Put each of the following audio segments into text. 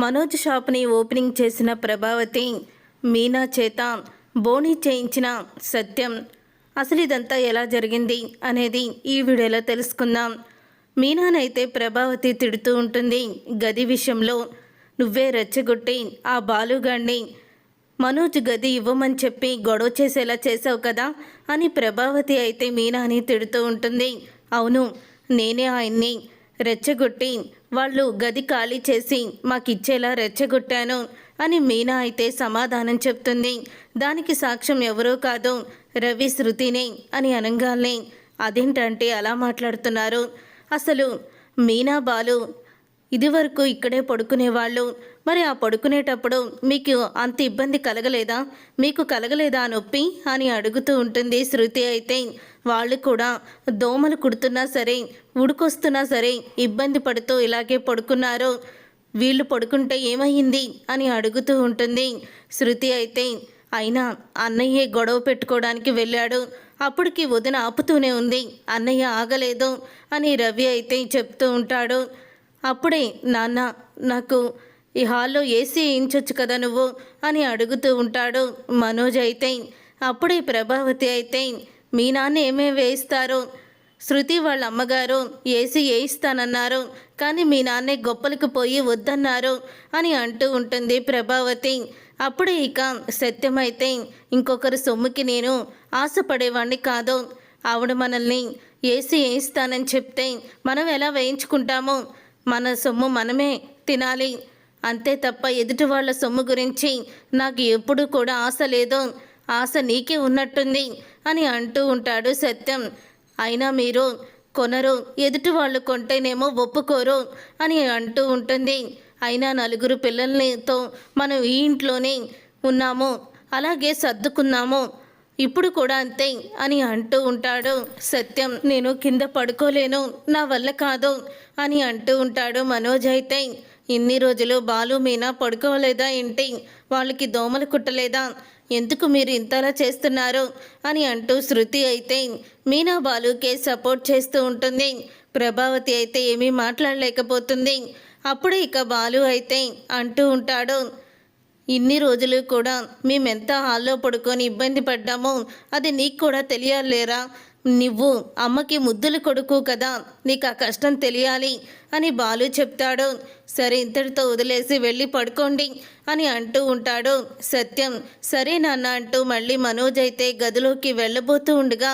మనోజ్ షాప్ని ఓపెనింగ్ చేసిన ప్రభావతి, మీనా చేత బోనీ చేయించిన సత్యం. అసలు ఇదంతా ఎలా జరిగింది అనేది ఈ వీడియోలో తెలుసుకుందాం. మీనానైతే ప్రభావతి తిడుతూ ఉంటుంది. గది విషయంలో నువ్వే రెచ్చగొట్టి ఆ బాలుగాడిని మనోజ్ గది ఇవ్వమని చెప్పి గొడవ చేసేలా చేసావు కదా అని ప్రభావతి అయితే మీనాని తిడుతూ ఉంటుంది. అవును, నేనే ఆయన్ని రెచ్చగొట్టి వాళ్ళు గది ఖాళీ చేసి మాకిచ్చేలా రెచ్చగొట్టాను అని మీనా అయితే సమాధానం చెప్తుంది. దానికి సాక్ష్యం ఎవరో కాదు, రవి శృతినే అని అనగానే అదేంటంటే అలా మాట్లాడుతున్నారు. అసలు మీనా బాలు ఇదివరకు ఇక్కడే పడుకునేవాళ్ళు. మరి ఆ పడుకునేటప్పుడు మీకు అంత ఇబ్బంది కలగలేదా, మీకు కలగలేదా నొప్పి అని అడుగుతూ ఉంటుంది శృతి అయితే. వాళ్ళు కూడా దోమలు కుడుతున్నా సరే, ఉడుకొస్తున్నా సరే ఇబ్బంది పడుతూ ఇలాగే పడుకున్నారు. వీళ్ళు పడుకుంటే ఏమయ్యింది అని అడుగుతూ ఉంటుంది శృతి అయితే. అయినా అన్నయ్యే గొడవ పెట్టుకోవడానికి వెళ్ళాడు, అప్పటికి వదిన ఆపుతూనే ఉంది, అన్నయ్య ఆగలేదు అని రవి అయితే చెప్తూ ఉంటాడు. అప్పుడే నాన్న నాకు ఈ హాల్లో ఏసీ వేయించొచ్చు కదా నువ్వు అని అడుగుతూ ఉంటాడు మనోజ్ అయితే. అప్పుడే ప్రభావతి అయితే మీ నాన్న ఏమేమి వేయిస్తారు, శృతి వాళ్ళ అమ్మగారు ఏసీ వేయిస్తానన్నారు కానీ మీ నాన్నే గొప్పలకు పోయి వద్దన్నారు అని అంటూ ఉంటుంది ప్రభావతి. అప్పుడే ఇక సత్యమైతే ఇంకొకరి సొమ్ముకి నేను ఆశపడేవాడిని కాదు, ఆవిడ మనల్ని ఏసీ వేయిస్తానని చెప్తే మనం ఎలా వేయించుకుంటాము, మన సొమ్ము మనమే తినాలి అంతే తప్ప ఎదుటి వాళ్ళ సొమ్ము గురించి నాకు ఎప్పుడూ కూడా ఆశ లేదు, ఆశ నీకే ఉన్నట్టుంది అని అంటూ ఉంటాడు సత్యం. అయినా మీరు కొనరు, ఎదుటి వాళ్ళు కొంటేనేమో ఒప్పుకోరు అని అంటూ ఉంటుంది. అయినా నలుగురు పిల్లలతో మనం ఈ ఇంట్లోనే ఉన్నాము, అలాగే సర్దుకున్నాము, ఇప్పుడు కూడా అంతే అని అంటూ ఉంటాడు సత్యం. నేను కింద పడుకోలేను, నా వల్ల కాదు అని అంటూ ఉంటాడు మనోజ్ అయితే. ఇన్ని రోజులు బాలు మీనా పడుకోలేదా ఏంటి, వాళ్ళకి దోమలు కుట్టలేదా, ఎందుకు మీరు ఇంతలా చేస్తున్నారు అని అంటూ శృతి అయితే మీనా బాలుకే సపోర్ట్ చేస్తూ ఉంటుంది. ప్రభావతి అయితే ఏమీ మాట్లాడలేకపోతుంది. అప్పుడు ఇక బాలు అయితే అంటూ ఉంటాడు, ఇన్ని రోజులు కూడా మేమెంత హాల్లో పడుకొని ఇబ్బంది పడ్డామో అది నీకు కూడా తెలియాలేరా, నువ్వు అమ్మకి ముద్దులు కొడుకు కదా, నీకు ఆ కష్టం తెలియాలి అని బాలు చెప్తాడు. సరే ఇంతటితో వదిలేసి వెళ్ళి పడుకోండి అని అంటూ ఉంటాడు సత్యం. సరే నాన్న అంటూ మళ్ళీ మనోజ్ అయితే గదిలోకి వెళ్ళబోతూ ఉండగా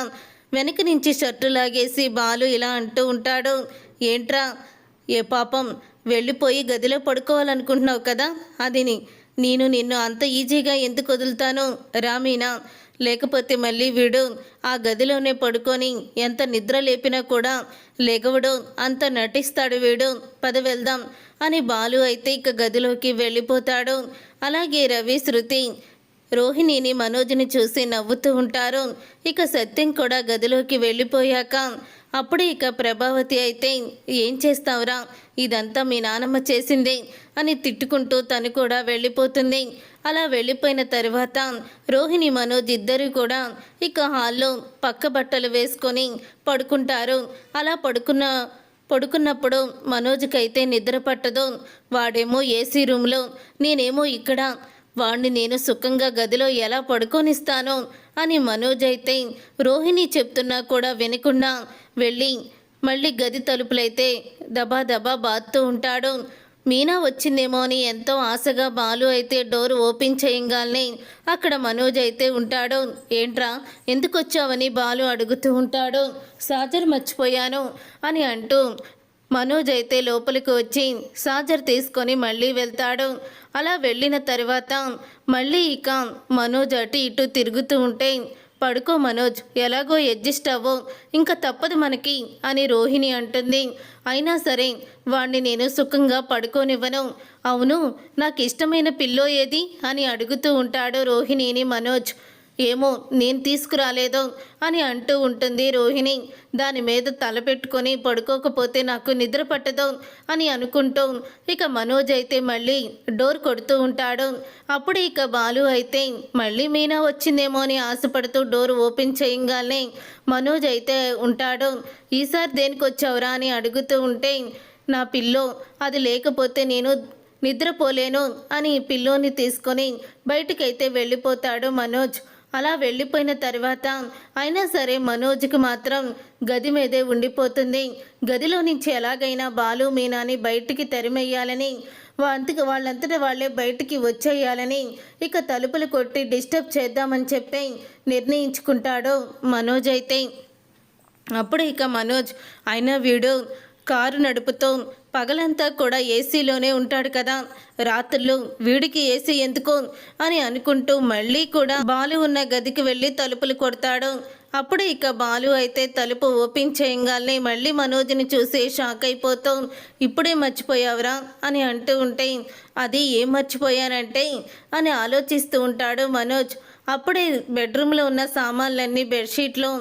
వెనక నుంచి షర్టు లాగేసి బాలు ఇలా అంటూ ఉంటాడు, ఏంట్రా ఏ పాపం వెళ్ళిపోయి గదిలో పడుకోవాలనుకుంటున్నావు కదా, అది నేను నిన్ను అంత ఈజీగా ఎందుకు వదులుతాను రామీనా, లేకపోతే మళ్ళీ వీడు ఆ గదిలోనే పడుకొని ఎంత నిద్ర లేపినా కూడా లేగవడు, అంత నటిస్తాడు వీడు, పద వెళ్దాం అని బాలు అయితే ఇక గదిలోకి వెళ్ళిపోతాడు. అలాగే రవి శృతి రోహిణిని మనోజ్ని చూసి నవ్వుతూ ఉంటారు. ఇక సత్యం కూడా గదిలోకి వెళ్ళిపోయాక అప్పుడే ఇక ప్రభావతి అయితే ఏం చేస్తావురా, ఇదంతా మీ నానమ్మ చేసింది అని తిట్టుకుంటూ తను కూడా వెళ్ళిపోతుంది. అలా వెళ్ళిపోయిన తర్వాత రోహిణి మనోజ్ ఇద్దరు కూడా ఇక హాల్లో పక్క బట్టలు వేసుకొని పడుకుంటారు. అలా పడుకున్నప్పుడు మనోజ్కి అయితే నిద్ర పట్టదు. వాడేమో ఏసీ రూమ్లో, నేనేమో ఇక్కడ, వాణ్ణి నేను సుఖంగా గదిలో ఎలా పడుకోనిస్తాను అని మనోజ్ అయితే రోహిణి చెప్తున్నా కూడా వినకుండా వెళ్ళి మళ్ళీ గది తలుపులైతే దబా దబా బాదుతూ ఉంటాడు. మీనా వచ్చిందేమో అని ఎంతో ఆశగా బాలు అయితే డోర్ ఓపెన్ చేయంగానే అక్కడ మనోజ్ అయితే ఉంటాడు. ఏంట్రా ఎందుకు వచ్చావని బాలు అడుగుతూ ఉంటాడు. సాజర్ మర్చిపోయాను అని అంటూ మనోజ్ అయితే లోపలికి వచ్చి సాజర్ తీసుకొని మళ్ళీ వెళ్తాడు. అలా వెళ్ళిన తర్వాత మళ్ళీ ఇక మనోజ్ అటు ఇటు తిరుగుతూ ఉంటే పడుకో మనోజ్, ఎలాగో అడ్జస్ట్ అవ్వు, ఇంకా తప్పదు మనకి అని రోహిణి అంటుంది. అయినా సరే వాణ్ణి నేను సుఖంగా పడుకోనివ్వను. అవును, నాకు ఇష్టమైన పిల్లో ఏది అని అడుగుతూ ఉంటాడు రోహిణిని మనోజ్. ఏమో నేను తీసుకురాలేదో అని అంటూ ఉంటుంది రోహిణి. దాని మీద తల పెట్టుకొని పడుకోకపోతే నాకు నిద్ర పట్టదు అని అనుకుంటూ ఇక మనోజ్ అయితే మళ్ళీ డోర్ కొడుతూ ఉంటాడు. అప్పుడు ఇక బాలు అయితే మళ్ళీ మీనా వచ్చిందేమో అని ఆశపడుతూ డోర్ ఓపెన్ చేయంగానే మనోజ్ అయితే ఉంటాడు. ఈసారి దేనికి వచ్చావురా అని అడుగుతూ ఉంటే నా పిల్లో అది లేకపోతే నేను నిద్రపోలేను అని పిల్లోని తీసుకొని బయటికైతే వెళ్ళిపోతాడు మనోజ్. అలా వెళ్ళిపోయిన తర్వాత అయినా సరే మనోజ్కి మాత్రం గది మీదే ఉండిపోతుంది. గదిలో నుంచి ఎలాగైనా బాలు మీనాని బయటికి తరిమేయాలని, వాళ్ళంతటా వాళ్ళే బయటికి వచ్చేయాలని ఇక తలుపులు కొట్టి డిస్టర్బ్ చేద్దామని చెప్పి నిర్ణయించుకుంటాడు మనోజ్ అయితే. అప్పుడు ఇక మనోజ్ అయినా వీడు కారు నడుపుతూ పగలంతా కూడా ఏసీలోనే ఉంటాడు కదా, రాత్రులు వీడికి ఏసీ ఎందుకు అని అనుకుంటూ మళ్ళీ కూడా బాలు ఉన్న గదికి వెళ్ళి తలుపులు కొడతాడు. అప్పుడు ఇక బాలు అయితే తలుపు ఓపెన్ చేయగానే మళ్ళీ మనోజ్ని చూసి షాక్ అయిపోతూ ఇప్పుడే మర్చిపోయావురా అని అంటూ ఉంటే అది ఏం మర్చిపోయానంటే అని ఆలోచిస్తూ ఉంటాడు మనోజ్. అప్పుడే బెడ్రూమ్లో ఉన్న సామాన్లన్నీ బెడ్షీట్లో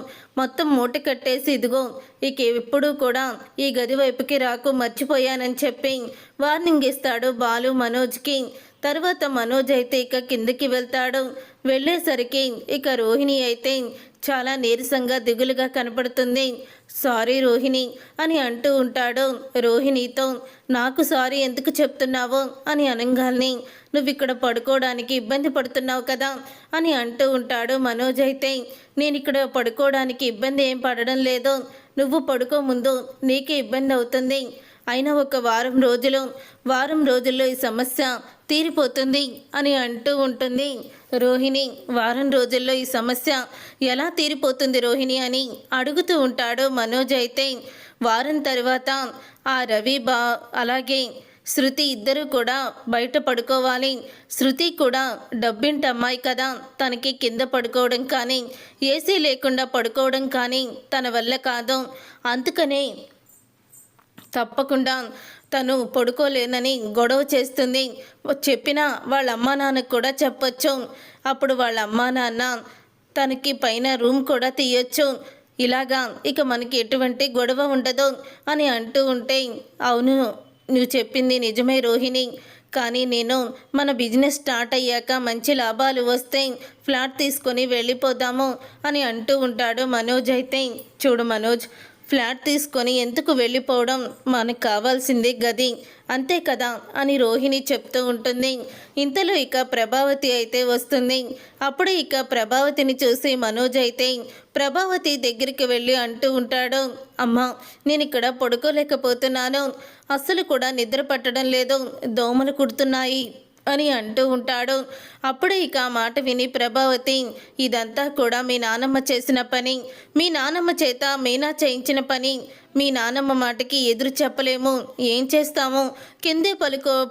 మొత్తం మూట కట్టేసి ఇదిగో ఇక ఎప్పుడు కూడా ఈ గది వైపుకి రాకు మర్చిపోయానని చెప్పి వార్నింగ్ ఇస్తాడు బాలు మనోజ్కి. తర్వాత మనోజ్ అయితే ఇక కిందకి వెళ్తాడు. వెళ్ళేసరికి ఇక రోహిణి అయితే చాలా నీరసంగా దిగులుగా కనపడుతుంది. సారీ రోహిణి అని అంటూ ఉంటాడు రోహిణితో. నాకు సారీ ఎందుకు చెప్తున్నావు అని అనగానే నువ్వు ఇక్కడ పడుకోవడానికి ఇబ్బంది పడుతున్నావు కదా అని అంటూ ఉంటాడు మనోజ్ అయితే. నేను ఇక్కడ పడుకోవడానికి ఇబ్బంది ఏం పడడం లేదు, నువ్వు పడుకో ముందు నీకే ఇబ్బంది అవుతుంది. అయినా ఒక వారం రోజుల్లో ఈ సమస్య తీరిపోతుంది అని అంటూ ఉంటుంది రోహిణి. వారం రోజుల్లో ఈ సమస్య ఎలా తీరిపోతుంది రోహిణి అని అడుగుతూ ఉంటాడు మనోజ్ అయితే. వారం తర్వాత ఆ రవి అలాగే శృతి ఇద్దరు కూడా బయట పడుకోవాలి. శృతి కూడా డబ్బింటి అమ్మాయి కదా, తనకి కింద పడుకోవడం కానీ ఏసీ లేకుండా పడుకోవడం కానీ తన వల్ల కాదు. అందుకనే తప్పకుండా తను పడుకోలేనని గొడవ చేస్తుంది. చెప్పినా వాళ్ళ అమ్మా నాన్నకు కూడా చెప్పొచ్చు. అప్పుడు వాళ్ళ అమ్మా నాన్న తనకి పైన రూమ్ కూడా తీయొచ్చు. ఇలాగా ఇక మనకి ఎటువంటి గొడవ ఉండదు అని అంటూ ఉంటే అవును నువ్వు చెప్పింది నిజమే రోహిణి, కానీ నేను మన బిజినెస్ స్టార్ట్ అయ్యాక మంచి లాభాలు వస్తే ఫ్లాట్ తీసుకొని వెళ్ళిపోదాము అని అంటూ ఉంటాడు మనోజ్ అయితే. చూడు మనోజ్, ఫ్లాట్ తీసుకొని ఎందుకు వెళ్ళిపోవడం, మనకు కావాల్సింది గది అంతే కదా అని రోహిణి చెప్తూ ఉంటుంది. ఇంతలో ఇక ప్రభావతి అయితే వస్తుంది. అప్పుడు ఇక ప్రభావతిని చూసి మనోజ్ అయితే ప్రభావతి దగ్గరికి వెళ్ళి అంటూ ఉంటాడు, అమ్మా నేను ఇక్కడ పడుకోలేకపోతున్నాను, అస్సలు కూడా నిద్ర పట్టడం లేదు, దోమలు కుడుతున్నాయి అని అంటూ ఉంటాడు. అప్పుడే ఇక ఆ మాట విని ప్రభావతి ఇదంతా కూడా మీ నానమ్మ చేసిన పని, మీ నానమ్మ చేత మీనా చేయించిన పని, మీ నానమ్మ మాటకి ఎదురు చెప్పలేము, ఏం చేస్తాము, కిందే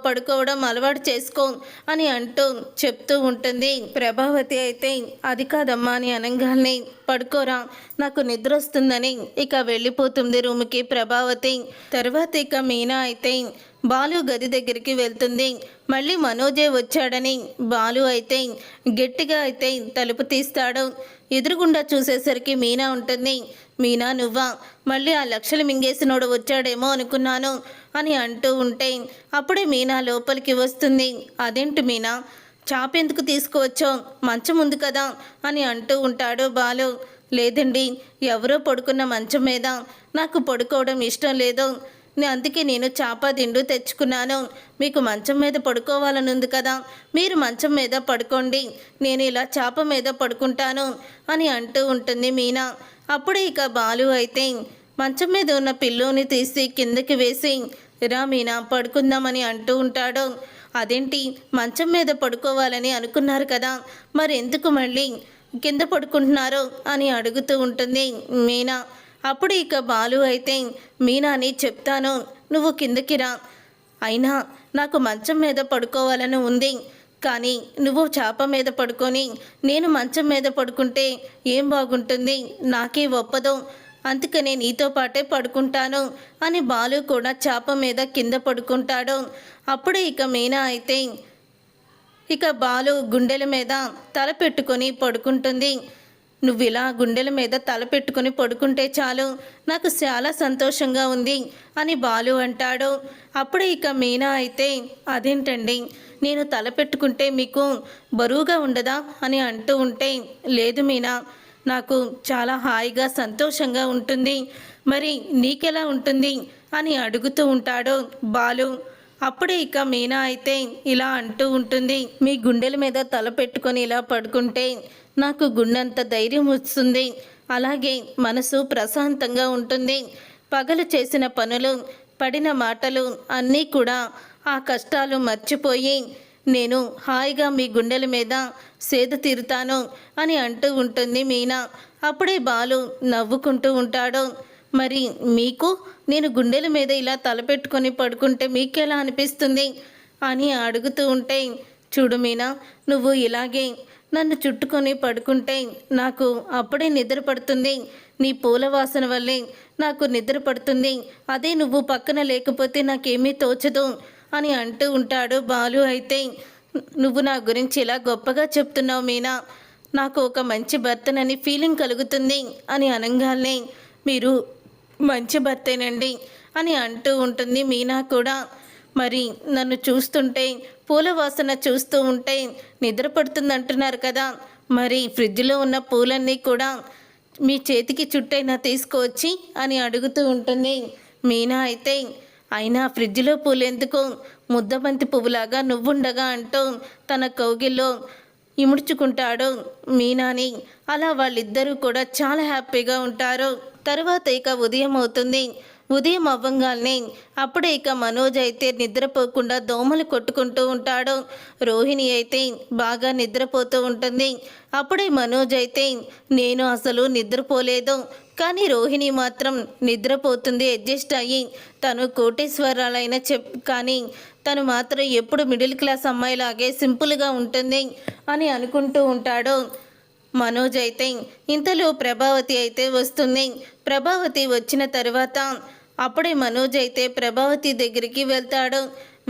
పడుకోవడం అలవాటు చేసుకో అని అంటూ చెప్తూ ఉంటుంది. ప్రభావతి అయితే అది కాదమ్మా అని అనగానే పడుకోరా నాకు నిద్ర వస్తుందని ఇక వెళ్ళిపోతుంది రూమ్కి ప్రభావతి. తర్వాత ఇక మీనా అయితే బాలు గది దగ్గరికి వెళ్తుంది. మళ్ళీ మనోజే వచ్చాడని బాలు అయితే గట్టిగా అయితే తలుపు తీస్తాడు. ఎదురుగుండా చూసేసరికి మీనా ఉంటుంది. మీనా నువ్వా, మళ్ళీ ఆ లక్షలు మింగేసినోడు వచ్చాడేమో అనుకున్నాను అని అంటూ ఉంటే అప్పుడే మీనా లోపలికి వస్తుంది. అదేంటి మీనా, చాపెందుకు తీసుకువచ్చో, మంచం ఉంది కదా అని అంటూ ఉంటాడు బాలు. లేదండి, ఎవరో పడుకున్న మంచం మీద నాకు పడుకోవడం ఇష్టం లేదు, అందుకే నేను చాప దిండు తెచ్చుకున్నాను, మీకు మంచం మీద పడుకోవాలని ఉంది కదా, మీరు మంచం మీద పడుకోండి, నేను ఇలా చాప మీద పడుకుంటాను అని అంటూ ఉంటుంది మీనా. అప్పుడే ఇక బాలు అయితే మంచం మీద ఉన్న పిల్లోని తీసి కిందకి వేసి రా మీనా పడుకుందామని అంటూ ఉంటాడు. అదేంటి, మంచం మీద పడుకోవాలని అనుకున్నారు కదా, మరి ఎందుకు మళ్ళీ కింద పడుకుంటున్నారు అని అడుగుతూ ఉంటుంది మీనా. అప్పుడు ఇక బాలు అయితే మీనాని చెప్తాను, నువ్వు కిందకి రా, అయినా నాకు మంచం మీద పడుకోవాలని ఉంది, కానీ నువ్వు చాప మీద పడుకొని నేను మంచం మీద పడుకుంటే ఏం బాగుంటుంది, నాకే ఒప్పదు, అందుకనే నీతో పాటే పడుకుంటాను అని బాలు కూడా చాప మీద కింద పడుకుంటాడు. అప్పుడు ఇక మీనా అయితే ఇక బాలు గుండెల మీద తల పెట్టుకొని పడుకుంటుంది. నువ్వు ఇలా గుండెల మీద తల పెట్టుకుని పడుకుంటే చాలు, నాకు చాలా సంతోషంగా ఉంది అని బాలు అంటాడు. అప్పుడే ఇక మీనా అయితే అదేంటండి, నేను తల పెట్టుకుంటే మీకు బరువుగా ఉండదా అని అంటూ ఉంటే లేదు మీనా, నాకు చాలా హాయిగా సంతోషంగా ఉంటుంది, మరి నీకెలా ఉంటుంది అని అడుగుతూ ఉంటాడు బాలు. అప్పుడే ఇక మీనా అయితే ఇలా అంటూ ఉంటుంది, మీ గుండెల మీద తల పెట్టుకొని ఇలా పడుకుంటే నాకు గుండెంత ధైర్యం వస్తుంది, అలాగే మనసు ప్రశాంతంగా ఉంటుంది. పగలు చేసిన పనులు, పడిన మాటలు అన్నీ కూడా ఆ కష్టాలు మర్చిపోయి నేను హాయిగా మీ గుండెల మీద సేద తీరుతాను అని అంటూ ఉంటుంది మీనా. అప్పుడే బాలు నవ్వుకుంటూ ఉంటాడు. మరి మీకు నేను గుండెల మీద ఇలా తలపెట్టుకొని పడుకుంటే మీకెలా అనిపిస్తుంది అని అడుగుతూ ఉంటే, చూడు మీనా, నువ్వు ఇలాగే నన్ను చుట్టుకొని పడుకుంటే నాకు అప్పుడే నిద్ర పడుతుంది. నీ పూల వాసన వల్లే నాకు నిద్ర పడుతుంది. అదే నువ్వు పక్కన లేకపోతే నాకేమీ తోచదు అని అంటూ ఉంటాడు బాలు. అయితే నువ్వు నా గురించి ఇలా గొప్పగా చెప్తున్నావు మీనా, నాకు ఒక మంచి భర్తనని ఫీలింగ్ కలుగుతుంది అని అనగానే, మీరు మంచి భర్తేనండి అని అంటూ ఉంటుంది మీనా కూడా. మరి నన్ను చూస్తుంటే, పూల వాసన చూస్తూ ఉంటే నిద్ర పడుతుంది అంటున్నారు కదా, మరి ఫ్రిడ్జ్లో ఉన్న పూలన్నీ కూడా మీ చేతికి చుట్టైనా తీసుకువచ్చి అని అడుగుతూ ఉంటుంది మీనా. అయితే అయినా ఫ్రిడ్జ్లో పూలు ఎందుకు, ముద్దబంతి పువ్వులాగా నువ్వుండగా అంటూ తన కౌగిల్లో ఇముడ్చుకుంటాడు మీనాని. అలా వాళ్ళిద్దరూ కూడా చాలా హ్యాపీగా ఉంటారు. తర్వాత ఇక ఉదయం అవుతుంది. ఉదయం అవ్వంగానే అప్పుడే ఇక మనోజ్ అయితే నిద్రపోకుండా దోమలు కొట్టుకుంటూ ఉంటాడు. రోహిణి అయితే బాగా నిద్రపోతూ ఉంటుంది. అప్పుడే మనోజ్ అయితే, నేను అసలు నిద్రపోలేదు, కానీ రోహిణి మాత్రం నిద్రపోతుంది అడ్జస్ట్ అయ్యి. తను కోటేశ్వరాలైన కానీ తను మాత్రం ఎప్పుడు మిడిల్ క్లాస్ అమ్మాయిలాగే సింపుల్గా ఉంటుంది అని అనుకుంటూ ఉంటాడు మనోజ్. అయితే ఇంతలో ప్రభావతి అయితే వస్తుంది. ప్రభావతి వచ్చిన తర్వాత అప్పుడే మనోజ్ అయితే ప్రభావతి దగ్గరికి వెళ్తాడు.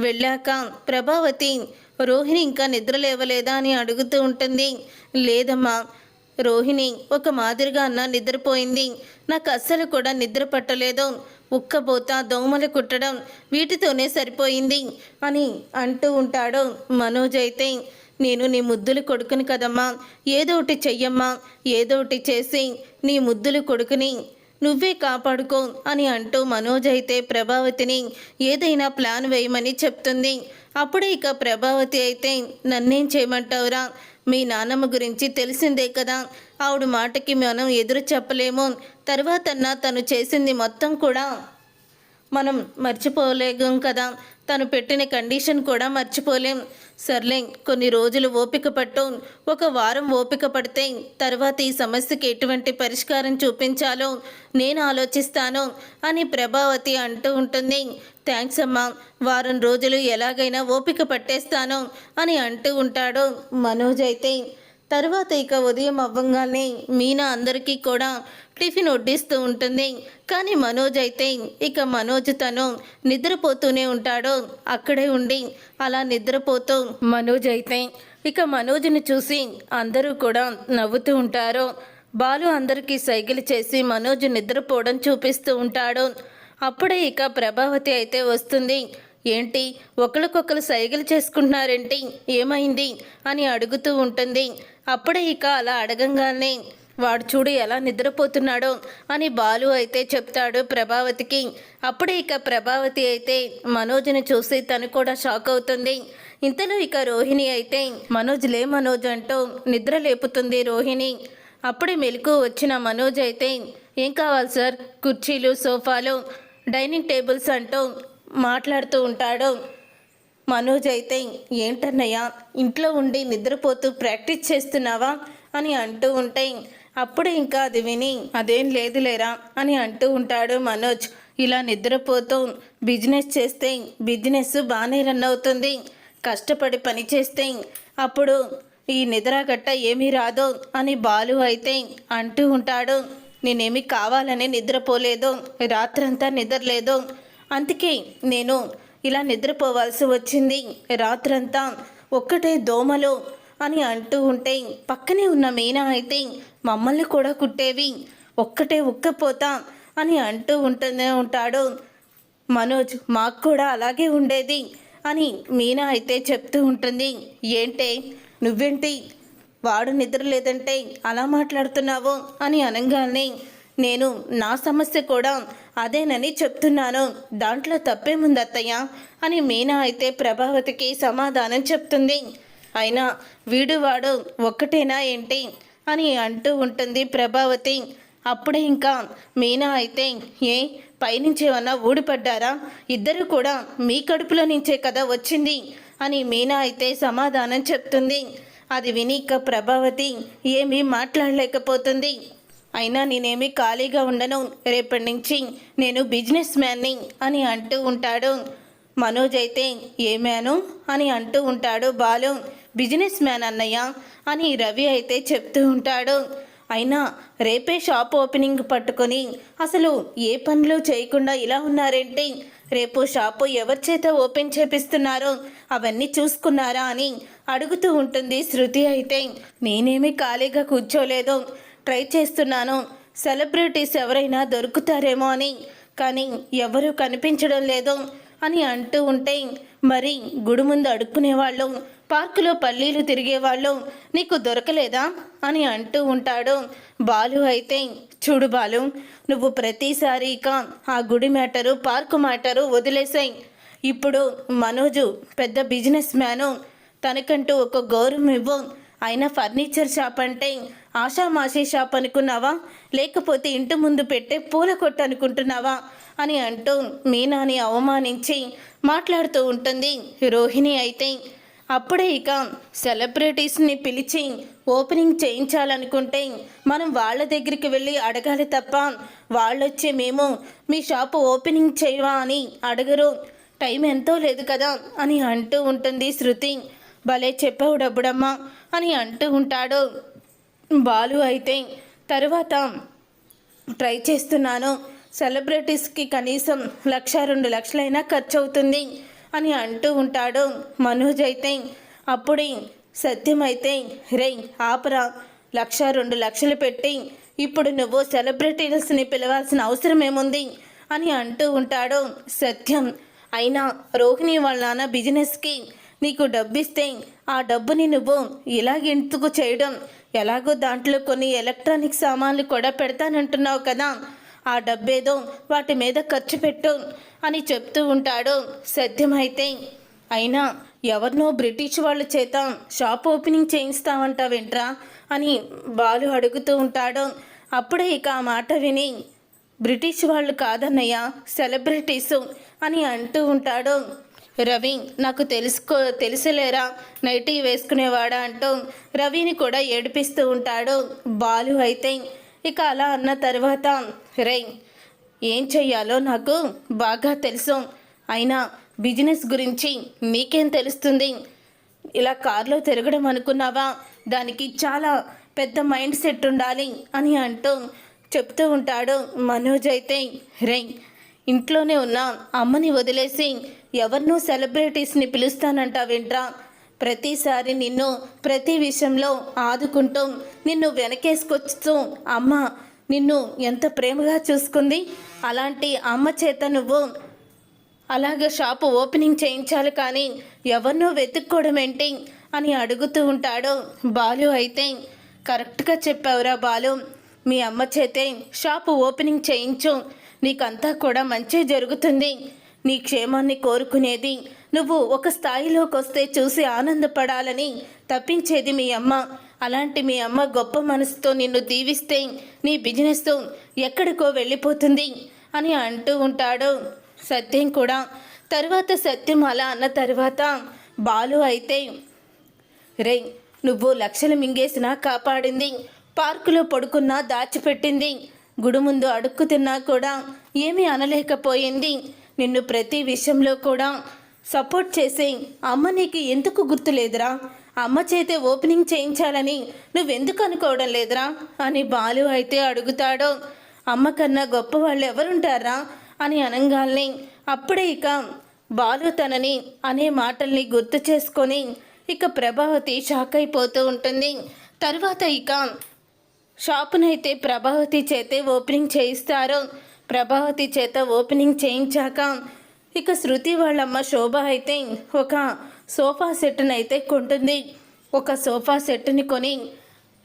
వెళ్ళాక ప్రభావతి, రోహిణి ఇంకా నిద్ర లేవలేదా అని అడుగుతూ ఉంటుంది. లేదమ్మా, రోహిణి ఒక మాదిరిగా అన్న నిద్రపోయింది, నాకు అస్సలు కూడా నిద్ర పట్టలేదు, ఉక్కబోత, దోమలు కుట్టడం వీటితోనే సరిపోయింది అని అంటూ ఉంటాడు మనోజ్. అయితే నేను నీ ముద్దులు కొడుకుని కదమ్మా, ఏదోటి చెయ్యమ్మా, ఏదోటి చేసి నీ ముద్దులు కొడుకుని నువ్వే కాపాడుకో అని అంటూ మనోజ్ అయితే ప్రభావతిని ఏదైనా ప్లాన్ వేయమని చెప్తుంది. అప్పుడే ఇక ప్రభావతి అయితే, నన్నేం చేయమంటావురా, మీ నాన్నమ్మ గురించి తెలిసిందే కదా, ఆవిడ మాటకి మనం ఎదురు చెప్పలేము, తర్వాతన్నా తను చేసింది మొత్తం కూడా మనం మర్చిపోలేం కదా, తను పెట్టిన కండిషన్ కూడా మర్చిపోలేం. సర్లే, కొన్ని రోజులు ఓపిక పట్టు, ఒక వారం ఓపిక పడితే తర్వాత ఈ సమస్యకి ఎటువంటి పరిష్కారం చూపించాలో నేను ఆలోచిస్తాను అని ప్రభావతి అంటూ ఉంటుంది. థ్యాంక్స్ అమ్మా, వారం రోజులు ఎలాగైనా ఓపిక పట్టేస్తాను అని అంటూ ఉంటాడు మనోజ్. అయితే తర్వాత ఇక ఉదయం అవ్వంగానే మీనా అందరికీ కూడా టిఫిన్ వడ్డిస్తూ ఉంటుంది. కానీ మనోజ్ అయితే ఇక మనోజ్ తను నిద్రపోతూనే ఉంటాడు. అక్కడే ఉండి అలా నిద్రపోతూ మనోజ్ అయితే ఇక మనోజ్ని చూసి అందరూ కూడా నవ్వుతూ ఉంటారు. బాలు అందరికీ సైకిల్ చేసి మనోజ్ నిద్రపోవడం చూపిస్తూ ఉంటాడు. అప్పుడే ఇక ప్రభావతి అయితే వస్తుంది. ఏంటి ఒకరికొకరు సైకిల్ చేసుకుంటున్నారేంటి, ఏమైంది అని అడుగుతూ ఉంటుంది. అప్పుడే ఇక అలా అడగంగానే, వాడు చూడు ఎలా నిద్రపోతున్నాడో అని బాలు అయితే చెప్తాడు ప్రభావతికి. అప్పుడే ఇక ప్రభావతి అయితే మనోజ్ని చూసి తను కూడా షాక్ అవుతుంది. ఇంతలో ఇక రోహిణి అయితే, మనోజ్ లే మనోజ్ అంటూ నిద్ర లేపుతుంది రోహిణి. అప్పుడే మెలకు వచ్చిన మనోజ్ అయితే, ఏం కావాలి సార్, కుర్చీలు, సోఫాలు, డైనింగ్ టేబుల్స్ అంటూ మాట్లాడుతూ ఉంటాడు. మనోజ్ అయితే, ఏంటన్నయ్యా ఇంట్లో ఉండి నిద్రపోతూ ప్రాక్టీస్ చేస్తున్నావా అని అంటూ ఉంటే, అప్పుడు ఇంకా అది విని, అదేం లేదులేరా అని అంటూ ఉంటాడు మనోజ్. ఇలా నిద్రపోతూ బిజినెస్ చేస్తే బిజినెస్ బాగానే రన్ అవుతుంది, కష్టపడి పని చేస్తే అప్పుడు ఈ నిద్ర గట్ట ఏమీ రాదు అని బాలు అయితే అంటూ ఉంటాడు. నేనేమి కావాలని నిద్రపోలేదు, రాత్రంతా నిద్రలేదు, అందుకే నేను ఇలా నిద్రపోవాల్సి వచ్చింది, రాత్రంతా ఒక్కటే దోమలు అని అంటూ ఉంటే పక్కనే ఉన్న మీనా అయితే, మమ్మల్ని కూడా కుట్టేవి, ఒక్కటే ఉక్కపోతా అని అంటూ ఉంటాడు మనోజ్. మాకు కూడా అలాగే ఉండేది అని మీనా అయితే చెప్తూ ఉంటుంది. ఏంటే నువ్వేంటి వాడు నిద్ర లేదంటే అలా మాట్లాడుతున్నావు అని అనగానే, నేను నా సమస్య కూడా అదేనని చెప్తున్నాను, దాంట్లో తప్పేముంది అత్తయ్య అని మీనా అయితే ప్రభావతికి సమాధానం చెప్తుంది. అయినా వీడు ఒక్కటేనా ఏంటి అని అంటూ ఉంటుంది ప్రభావతి. అప్పుడే ఇంకా మీనా అయితే ఏ పైనుంచి ఏమన్నా ఊడిపడ్డారా, ఇద్దరు కూడా మీ కడుపులో నుంచే కదా వచ్చింది అని మీనా అయితే సమాధానం చెప్తుంది. అది విని ఇక ప్రభావతి ఏమీ మాట్లాడలేకపోతుంది. అయినా నేనేమీ ఖాళీగా ఉండను, రేపటి నుంచి నేను బిజినెస్ మ్యాన్ని అని అంటూ ఉంటాడు. మనోజ్ అయితే ఏమాను అని అంటూ ఉంటాడు. బాలు బిజినెస్ మ్యాన్ అన్నయ్య అని రవి అయితే చెప్తూ ఉంటాడు. అయినా రేపే షాప్ ఓపెనింగ్ పట్టుకొని అసలు ఏ పనులు చేయకుండా ఇలా ఉన్నారేంటి, రేపు షాపు ఎవరి చేత ఓపెన్ చేపిస్తున్నారో అవన్నీ చూసుకున్నారా అని అడుగుతూ ఉంటుంది శృతి. అయితే నేనేమీ ఖాళీగా కూర్చోలేదు, ట్రై చేస్తున్నాను సెలబ్రిటీస్ ఎవరైనా దొరుకుతారేమో అని, కానీ ఎవరూ కనిపించడం లేదు అని అంటూ ఉంటే మరి గుడి ముందు అడుక్కునేవాళ్ళు, పార్కులో పల్లీలు తిరిగేవాళ్ళు నీకు దొరకలేదా అని అంటూ ఉంటాడు. బాలు అయితే చూడు బాలు, నువ్వు ప్రతిసారి ఇక ఆ గుడి మ్యాటరు పార్కు మ్యాటరు వదిలేసాయి. ఇప్పుడు మనోజు పెద్ద బిజినెస్ మ్యాను, తనకంటూ ఒక గౌరవం ఇవ్వు. అయినా ఫర్నిచర్ షాప్ అంటే ఆషామాషీ షాప్ అనుకున్నావా, లేకపోతే ఇంటి ముందు పెట్టే పూల కొట్టు అనుకుంటున్నావా అని అంటూ మీనాని అవమానించి మాట్లాడుతూ ఉంటుంది రోహిణి. అయితే అప్పుడే ఇక సెలబ్రిటీస్ని పిలిచి ఓపెనింగ్ చేయించాలనుకుంటే మనం వాళ్ళ దగ్గరికి వెళ్ళి అడగాలి తప్ప వాళ్ళొచ్చి మేము మీ షాపు ఓపెనింగ్ చేయవా అని అడగరు, టైం ఎంతో లేదు కదా అని అంటూ ఉంటుంది శృతి. భలే చెప్పావు డబ్బుడమ్మా అని అంటూ ఉంటాడు బాలు. అయితే తరువాత ట్రై చేస్తున్నాను, సెలబ్రిటీస్కి కనీసం 1-2 లక్షలైనా ఖర్చు అవుతుంది అని అంటూ ఉంటాడు మనోజ్. అయితే అప్పుడే సత్యం అయితే రే ఆపరా, 1-2 లక్షలు పెట్టి ఇప్పుడు నువ్వు సెలబ్రిటీస్ని పిలవాల్సిన అవసరం ఏముంది అని అంటూ ఉంటాడు సత్యం. అయినా రోహిణి వాళ్ళ నాన్న బిజినెస్కి నీకు డబ్బిస్తే ఆ డబ్బుని నువ్వు ఇలాగెందుకు చేయడం, ఎలాగో దాంట్లో కొన్ని ఎలక్ట్రానిక్ సామాన్లు కూడా పెడతానంటున్నావు కదా, ఆ డబ్బేదో వాటి మీద ఖర్చు పెట్టు అని చెప్తూ ఉంటాడు సత్యం. అయితే అయినా ఎవరినో బ్రిటిష్ వాళ్ళ చేత షాప్ ఓపెనింగ్ చేయిస్తామంటావేంట్రా అని బాలు అడుగుతూ ఉంటాడు. అప్పుడే ఇక ఆ మాట విని బ్రిటిష్ వాళ్ళు కాదన్నయ్య సెలబ్రిటీసు అని అంటూ ఉంటాడు రవి. నాకు తెలుసులేరా నైటీ వేసుకునేవాడా అంటూ రవిని కూడా ఏడిపిస్తూ ఉంటాడు బాలు. అయితే ఇక అలా అన్న తర్వాత రే ఏం చెయ్యాలో నాకు బాగా తెలుసు, అయినా బిజినెస్ గురించి నీకేం తెలుస్తుంది, ఇలా కార్లో తిరగడం అనుకున్నావా, దానికి చాలా పెద్ద మైండ్ సెట్ ఉండాలి అని అంటూ చెప్తూ ఉంటాడు మనోజ్. అయితే రే ఇంట్లోనే ఉన్న అమ్మని వదిలేసి ఎవరినో సెలబ్రిటీస్ని పిలుస్తానంటావేంట్రా, ప్రతిసారి నిన్ను ప్రతి విషయంలో ఆదుకుంటూ నిన్ను వెనకేసుకొస్తూ అమ్మ నిన్ను ఎంత ప్రేమగా చూసుకుంది, అలాంటి అమ్మ చేత నువ్వు అలాగ షాపు ఓపెనింగ్ చేయించాలి కానీ ఎవరినో వెతుక్కోవడం ఏంటి అని అడుగుతూ ఉంటాడు బాలు. అయితే కరెక్ట్గా చెప్పావురా బాలు, మీ అమ్మ చేతే షాపు ఓపెనింగ్ చేయించు, నీకంతా కూడా మంచి జరుగుతుంది, నీ క్షేమాన్ని కోరుకునేది నువ్వు ఒక స్థాయిలోకి వస్తే చూసి ఆనందపడాలని తప్పించేది మీ అమ్మ. అలాంటి మీ అమ్మ గొప్ప మనసుతో నిన్ను దీవిస్తే నీ బిజినెస్ ఎక్కడికో వెళ్ళిపోతుంది అని అంటూ ఉంటాడు సత్యం కూడా. తర్వాత సత్యం అలా అన్న తర్వాత బాలు అయితే రే నువ్వు లక్షలు మింగేసినా కాపాడింది, పార్కులో పడుకున్నా దాచిపెట్టింది, గుడి ముందు అడుక్కు తిన్నా కూడా ఏమీ అనలేకపోయింది, నిన్ను ప్రతి విషయంలో కూడా సపోర్ట్ చేసే అమ్మ నీకు ఎందుకు గుర్తులేదురా, అమ్మ చేతే ఓపెనింగ్ చేయించాలని నువ్వెందుకు అనుకోవడం లేదురా అని బాలు అయితే అడుగుతాడు. అమ్మ కన్నా గొప్ప వాళ్ళు ఎవరుంటారా అని అనగానే అప్పుడే ఇక బాలు తనని అనే మాటల్ని గుర్తు చేసుకొని ఇక ప్రభావతి షాక్ అయిపోతూ ఉంటుంది. తర్వాత ఇక షాపునైతే ప్రభావతి చేతే ఓపెనింగ్ చేయిస్తారు. ప్రభావతి చేత ఓపెనింగ్ చేయించాక ఇక శృతి వాళ్ళమ్మ శోభ అయితే ఒక సోఫా సెట్ని అయితే కొంటుంది. ఒక సోఫా సెట్ని కొని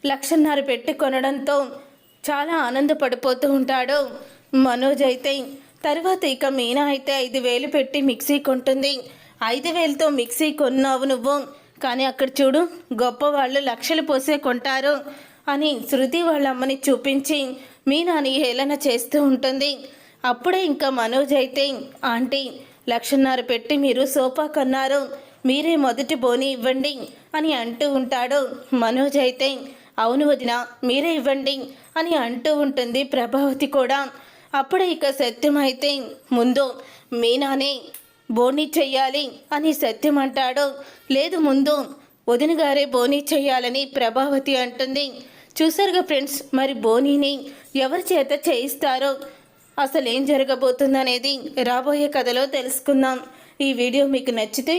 1,50,000 పెట్టి కొనడంతో చాలా ఆనందపడిపోతూ ఉంటాడు మనోజ్ అయితే తర్వాత ఇక మీనా అయితే 5,000 పెట్టి మిక్సీ కొంటుంది. 5,000తో మిక్సీ కొన్నావు నువ్వు, కానీ అక్కడ చూడు గొప్పవాళ్ళు లక్షలు పోసే కొంటారు అని శృతి వాళ్ళ అమ్మని చూపించి మీనాని హేళన చేస్తూ ఉంటుంది. అప్పుడే ఇంకా మనోజ్ అయితే ఆంటీ 1,50,000 పెట్టి మీరు సోఫా కొన్నారు, మీరే మొదటి బోని ఇవ్వండి అని అంటూ ఉంటాడు. మనోజ్ అయితే అవును వదిన మీరే ఇవ్వండి అని అంటూ ఉంటుంది ప్రభావతి కూడా. అప్పుడే ఇక సత్యం అయితే ముందు మీనానే బోనీ చెయ్యాలి అని సత్యం అంటాడు. లేదు ముందు వదిన గారే బోనీ చెయ్యాలని ప్రభావతి అంటుంది. చూసారుగా ఫ్రెండ్స్, మరి బోనీని ఎవరి చేత చేయిస్తారో అసలు ఏం జరగబోతుందనేది రాబోయే కథలో తెలుసుకుందాం. ఈ వీడియో మీకు నచ్చితే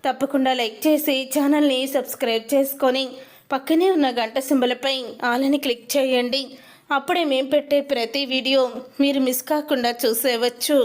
తప్పకుండా లైక్ చేసి ఛానల్ని సబ్స్క్రైబ్ చేసుకొని పక్కనే ఉన్న గంట సింబల్పై ఆలని క్లిక్ చేయండి. అప్పుడే మేము పెట్టే ప్రతి వీడియో మీరు మిస్ కాకుండా చూసేవచ్చు.